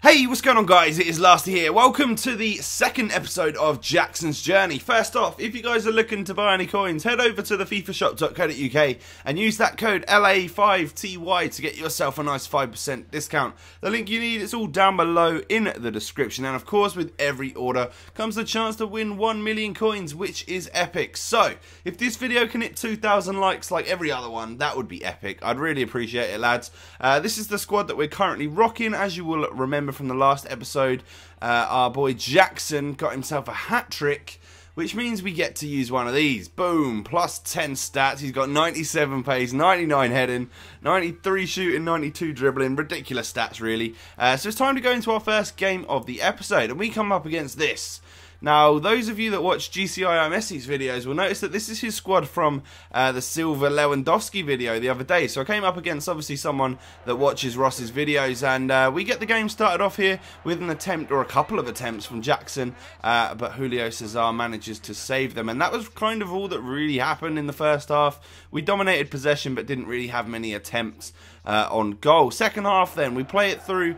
Hey, what's going on guys? It is Lasty here. Welcome to the second episode of Jackson's Journey. First off, if you guys are looking to buy any coins, head over to the fifashop.co.uk and use that code LA5TY to get yourself a nice 5% discount. The link you need is all down below in the description, and of course with every order comes the chance to win 1 million coins, which is epic. So, if this video can hit 2,000 likes like every other one, that would be epic. I'd really appreciate it, lads. This is the squad that we're currently rocking. As you will remember from the last episode, our boy Jackson got himself a hat trick, which means we get to use one of these. Boom, plus 10 stats. He's got 97 pace, 99 heading, 93 shooting, 92 dribbling. Ridiculous stats, really. So it's time to go into our first game of the episode, and we come up against this. Now, those of you that watch GCI Messi's videos will notice that this is his squad from the Silver Lewandowski video the other day. So I came up against, obviously, someone that watches Ross's videos, and we get the game started off here with an attempt, or a couple of attempts from Jackson, but Julio Cesar manages to save them. And that was kind of all that really happened in the first half. We dominated possession, but didn't really have many attempts on goal. Second half then, we play it through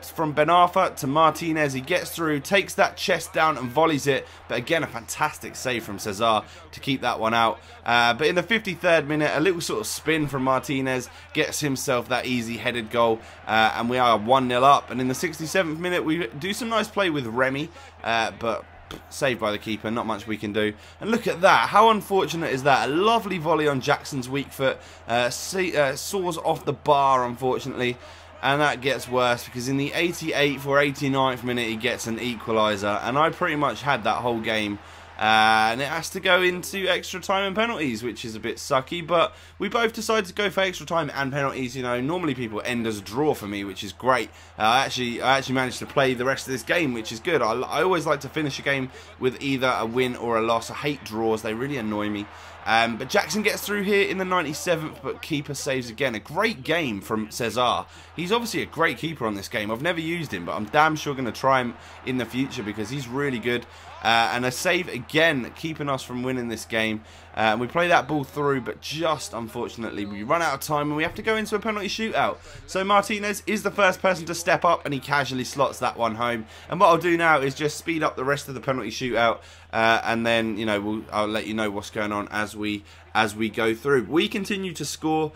from Ben Arfa to Martinez. He gets through, takes that chest down and volleys it, but again a fantastic save from Cesar to keep that one out. But in the 53rd minute, a little sort of spin from Martinez gets himself that easy headed goal, and we are 1-0 up. And in the 67th minute, we do some nice play with Remy, but saved by the keeper, not much we can do. And look at that, how unfortunate is that? A lovely volley on Jackson's weak foot, soars off the bar, unfortunately, and that gets worse because in the 88th or 89th minute he gets an equaliser, and I pretty much had that whole game. And it has to go into extra time and penalties, which is a bit sucky, but we both decided to go for extra time and penalties. You know, normally people end as a draw for me, which is great. I actually managed to play the rest of this game, which is good. I always like to finish a game with either a win or a loss. I hate draws, they really annoy me. But Jackson gets through here in the 97th, but keeper saves again. A great game from Cesar. He's obviously a great keeper on this game. I've never used him, but I'm damn sure going to try him in the future because he's really good. And a save again, keeping us from winning this game. We play that ball through, but just unfortunately we run out of time and we have to go into a penalty shootout. So Martinez is the first person to step up, and he casually slots that one home. And what I'll do now is just speed up the rest of the penalty shootout, and then, you know, I'll let you know what's going on as we go through. We continue to score.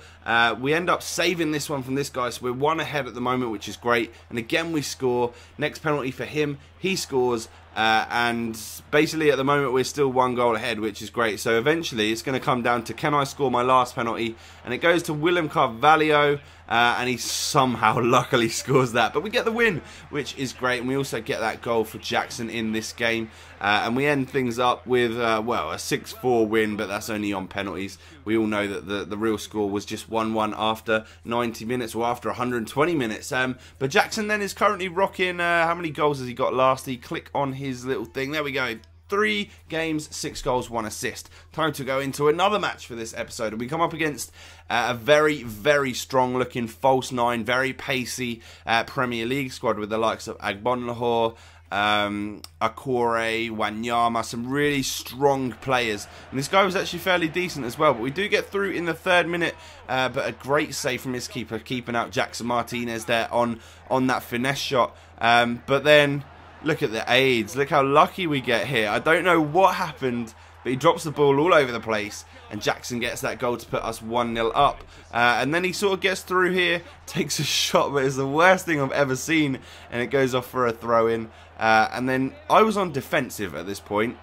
We end up saving this one from this guy, so we're 1 ahead at the moment, which is great. And again we score. Next penalty for him, he scores. And basically at the moment we're still 1 goal ahead, which is great. So eventually it's going to come down to, can I score my last penalty? And it goes to William Carvalho, and he somehow luckily scores that. But we get the win, which is great. And we also get that goal for Jackson in this game. And we end things up with, well, a 6-4 win, but that's only on penalties. We all know that the real score was just 1-1 after 90 minutes, or after 120 minutes. But Jackson then is currently rocking, how many goals has he got last? Click on his little thing. There we go. 3 games, 6 goals, 1 assist. Time to go into another match for this episode. And we come up against a very, very strong looking false 9, very pacey Premier League squad with the likes of Agbonlahor, Akore, Wanyama, some really strong players. And this guy was actually fairly decent as well. But we do get through in the 3rd minute, but a great save from his keeper, keeping out Jackson Martinez there on that finesse shot. But then look at the aids. Look how lucky we get here. I don't know what happened, but he drops the ball all over the place, and Jackson gets that goal to put us 1-0 up. And then he sort of gets through here, takes a shot, but it's the worst thing I've ever seen, and it goes off for a throw-in. And then I was on defensive at this point,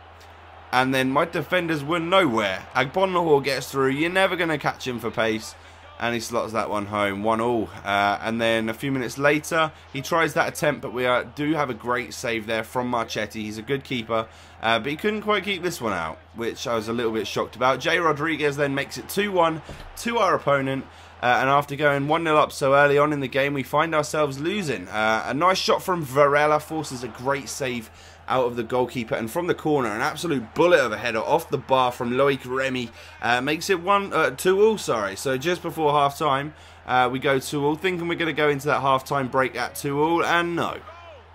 and then my defenders were nowhere. Agbonlahor gets through. You're never going to catch him for pace. And he slots that one home, 1-1. And then a few minutes later, he tries that attempt, but we do have a great save there from Marchetti. He's a good keeper, but he couldn't quite keep this one out, which I was a little bit shocked about. Jay Rodriguez then makes it 2-1 to our opponent. And after going 1-0 up so early on in the game, we find ourselves losing. A nice shot from Varela forces a great save out of the goalkeeper, and from the corner an absolute bullet of a header off the bar from Loic Remy makes it 2-2, sorry. So just before half time we go 2-2, thinking we're going to go into that half time break at 2-2, and no.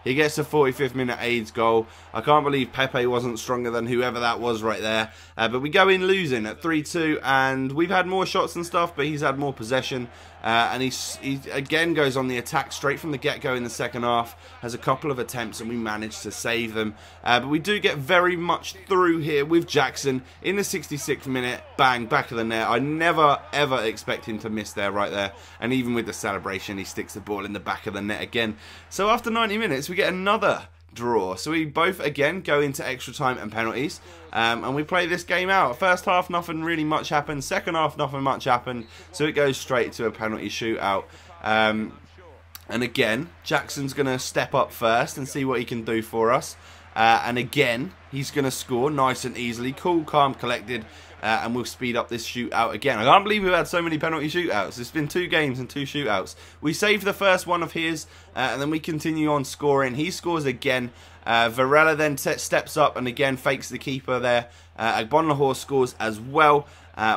He gets a 45th minute AIDS goal. I can't believe Pepe wasn't stronger than whoever that was right there. But we go in losing at 3-2, and we've had more shots and stuff, but he's had more possession. And he again goes on the attack straight from the get-go in the second half. Has a couple of attempts and we manage to save them. But we do get very much through here with Jackson in the 66th minute. Bang, back of the net. I never ever expect him to miss there, right there. And even with the celebration, he sticks the ball in the back of the net again. So after 90 minutes, we get another draw. So we both again go into extra time and penalties, and we play this game out. First half, nothing really much happened. Second half, nothing much happened. So it goes straight to a penalty shootout. And again, Jackson's going to step up first and see what he can do for us. And again, he's going to score nice and easily. Cool, calm, collected. And we'll speed up this shootout again. I can't believe we've had so many penalty shootouts. It's been 2 games and 2 shootouts. We save the first one of his, and then we continue on scoring. He scores again. Varela then steps up and again fakes the keeper there. Agbonlahor scores as well.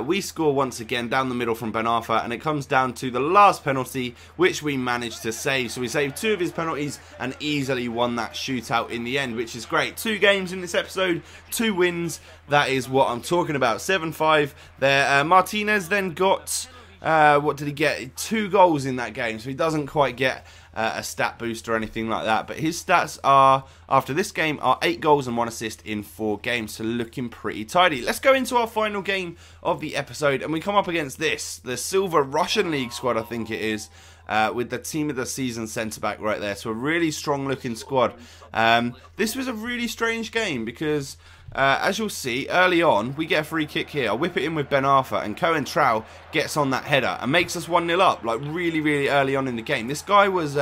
We score once again down the middle from Ben Arfa, and it comes down to the last penalty, which we managed to save. So we saved 2 of his penalties and easily won that shootout in the end, which is great. 2 games in this episode, 2 wins. That is what I'm talking about. 7-5 there. Martinez then got, what did he get? 2 goals in that game, so he doesn't quite get a stat boost or anything like that, but his stats are, after this game, are 8 goals and 1 assist in 4 games, so looking pretty tidy. Let's go into our final game of the episode, and we come up against this, the Silver Russian League squad, I think it is, with the team of the season centre-back right there, so a really strong looking squad. This was a really strange game because as you'll see, early on, we get a free kick here. I whip it in with Ben Arfa, and Cohen Trau gets on that header and makes us 1-0 up, like really, really early on in the game. This guy was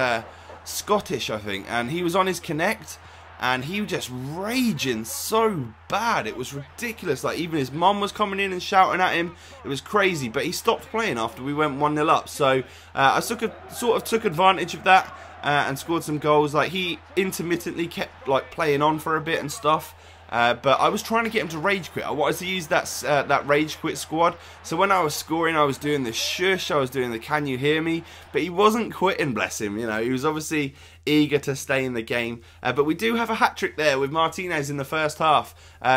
Scottish, I think, and he was on his connect, and he was just raging so bad. It was ridiculous. Like, even his mum was coming in and shouting at him. It was crazy, but he stopped playing after we went 1-0 up. So I sort of took advantage of that and scored some goals. Like, he intermittently kept like playing on for a bit and stuff. But I was trying to get him to rage quit. I wanted to use that rage quit squad. So when I was scoring, I was doing the shush, I was doing the can you hear me? But he wasn't quitting, bless him. You know, he was obviously eager to stay in the game. But we do have a hat-trick there with Martinez in the first half.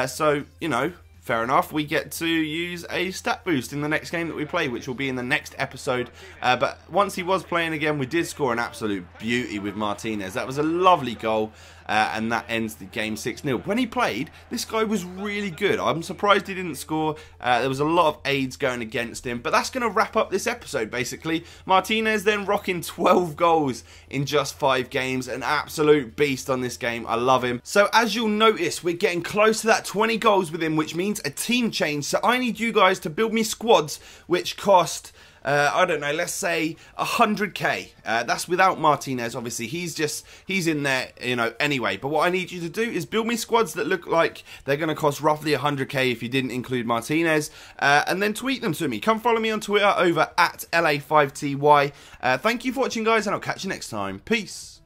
So, you know, fair enough, we get to use a stat boost in the next game that we play, which will be in the next episode. But once he was playing again, we did score an absolute beauty with Martinez. That was a lovely goal, and that ends the game 6-0. When he played, this guy was really good. I'm surprised he didn't score. There was a lot of aids going against him, but that's going to wrap up this episode, basically. Martinez then rocking 12 goals in just 5 games. An absolute beast on this game. I love him. So as you'll notice, we're getting close to that 20 goals with him, which means a team change. So I need you guys to build me squads which cost, I don't know, let's say 100k. That's without Martinez, obviously. He's in there, you know, anyway. But what I need you to do is build me squads that look like they're going to cost roughly 100k if you didn't include Martinez. And then tweet them to me. Come follow me on Twitter over at LA5TY. Thank you for watching, guys, and I'll catch you next time. Peace.